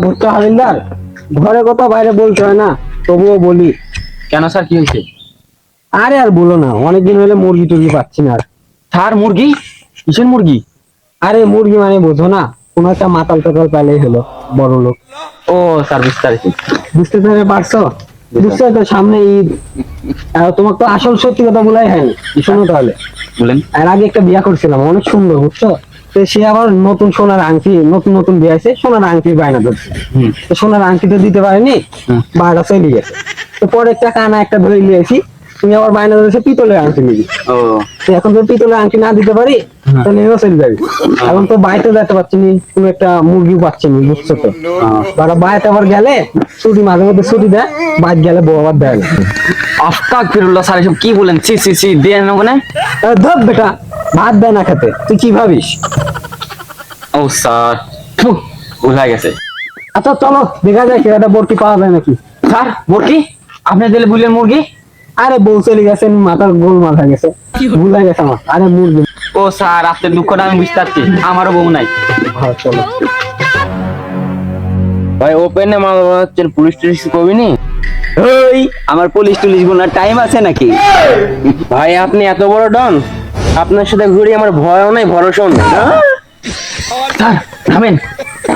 ভুট্টা হাবিলদার, ঘরে কথা বাইরে বলতে হয় না, তবুও বলি। কেন স্যার, কি হয়েছে? আরে আর বলো না, অনেকদিন হলে মুরগি টুরগি পাচ্ছি না আর। স্যার মুরগি? কিসের মুরগি? আরে মুরগি মানে বোঝো না, কোনো একটা মাতাল টাতাল পাইলেই হলো, বড় লোক। ও স্যার, বুঝতে পারছি। বুঝতে পারছো? বুঝছো তো, সামনে ঈদ। তোমার তো আসল সত্যি কথা বলাই হয়নি, শোনো তাহলে। বলেন। আর আগে একটা বিয়া করছিলাম, অনেক সুন্দর, বুঝছো? তো সে আবার নতুন সোনার আংটি, নতুন নতুন বিয়ে আছে, সোনার আংটি বায়না ধরছে। তো সোনার আংটি তো দিতে পারেনি, বারোটা চলে গেছে। তো পরে একটা কানা একটা ধরে নিয়েছি, তুমি আবার বায়না ধরেছে পিতলের আংটি নিবি। ও, তো এখন তো পিতলের আংটি না দিতে পারি, তাহলে এও চলে যাবি। এখন তো বাইতে যেতে পারছি নি, তুমি একটা মুরগিও পাচ্ছি নি, বুঝছো তো? বাইতে আবার গেলে ছুটি, মাঝে মধ্যে ছুটি দেয়, বাইরে গেলে বউ আবার দেয় না। আস্তাগফিরুল্লাহ স্যার, এসব কি বলেন? সি সি সি, দেন ওখানে। ধর বেটা, ভাত দেয় না খেতে, তুই কি ভাবিস? ও স্যার, ভুল হয়ে গেছে। আচ্ছা চলো দেখা যায় একটা বরকি পাওয়া যায় নাকি। স্যার মুরগি? আপনি দিলে বুঝলেন মুরগি? আরে বউ চলে গেছে, মাথার গোল মাথা গেছে, ভুল হয়ে গেছে আমার। আরে মুরগি। ও স্যার, আপনার দুঃখটা আমি বুঝতে পারছি, আমারও বউ নাই। হ্যাঁ চলো। ভাই ওপেনে মাল বানাচ্ছেন, পুলিশ টুলিশ কবিনি? ওই আমার পুলিশ টুলিশ গুনার টাইম আছে নাকি? ভাই আপনি এত বড় ডন, আপনার সাথে ঘুরি আমার ভয়ও নাই, ভরসাও নাই। স্যার থামেন,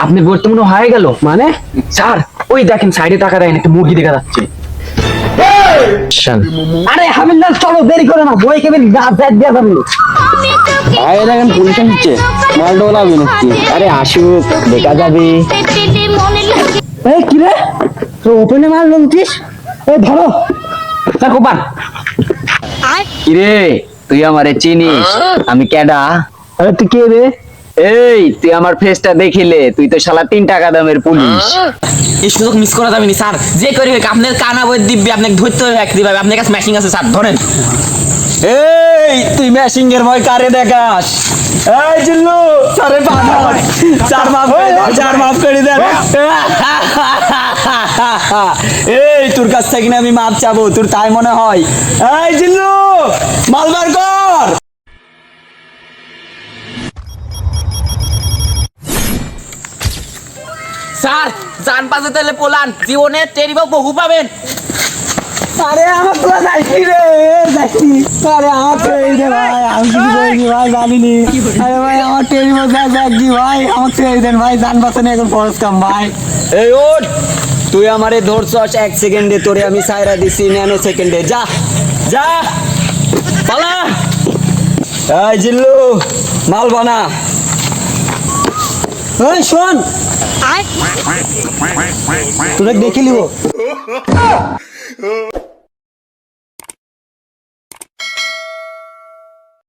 আপনি বর্তমানে হয়ে গেল মানে? স্যার ওই দেখেন সাইডে টাকা দেন, একটা মুরগি দেখা যাচ্ছে। আরে হাবিলদার চলো, দেরি করে না, বই কেবল গাছ দেখ দিয়া যাবে। ভাই দেখেন পুলিশ আসছে, মাল ডোলাবি নাকি? আরে আসুক, দেখা যাবে। এই কি রে, তো ওপেনে মাল বলছিস? এই ধরো। স্যার কোপান। কিরে তুই আমারে চিনিস? আমি কেডা? আরে তুই কে রে? এই তুই আমার ফেসটা দেখিলে তুই তো শালা 3 টাকা দামের পুলিশ। এই সুযোগ মিস করা যাবে না স্যার, যে করে হোক আপনার কানা বই দিব্যি, আপনাকে ধরতে হবে কিভাবে, আপনার কাছে ম্যাচিং আছে স্যার, ধরেন। এই তুই ম্যাচিং এর ভয় কারে দেখাস? এই জিল্লু, স্যারের পা ধর, স্যার মাফ করে দেন, স্যার মাফ করে দেন। এই তোর কাছ থেকে না আমি মাপ চাবো, তোর তাই মনে হয়? এই জিল্লু, মালবার কর। স্যার জান পাশে তাহলে পোলান, জীবনে টেরিবা বহু পাবেন। আরে আমার তো যাইছি রে, যাইছি। আরে আমার ট্রেন দে ভাই, আমি কিছু করিনি ভাই, জানিনি। আরে ভাই আমার ট্রেন মধ্যে যাচ্ছি ভাই, আমার ট্রেন দেন ভাই, জান বাঁচানো এখন ফরজ কাম ভাই। এই ওঠ, তুই আমারে ধরছস 1 সেকেন্ডে, তোরে আমি সাইরা দিছি ন্যানো সেকেন্ডে। যা যা পালা। এই জিল্লু, মাল বানা। এই শোন, তোরা দেখে লিব।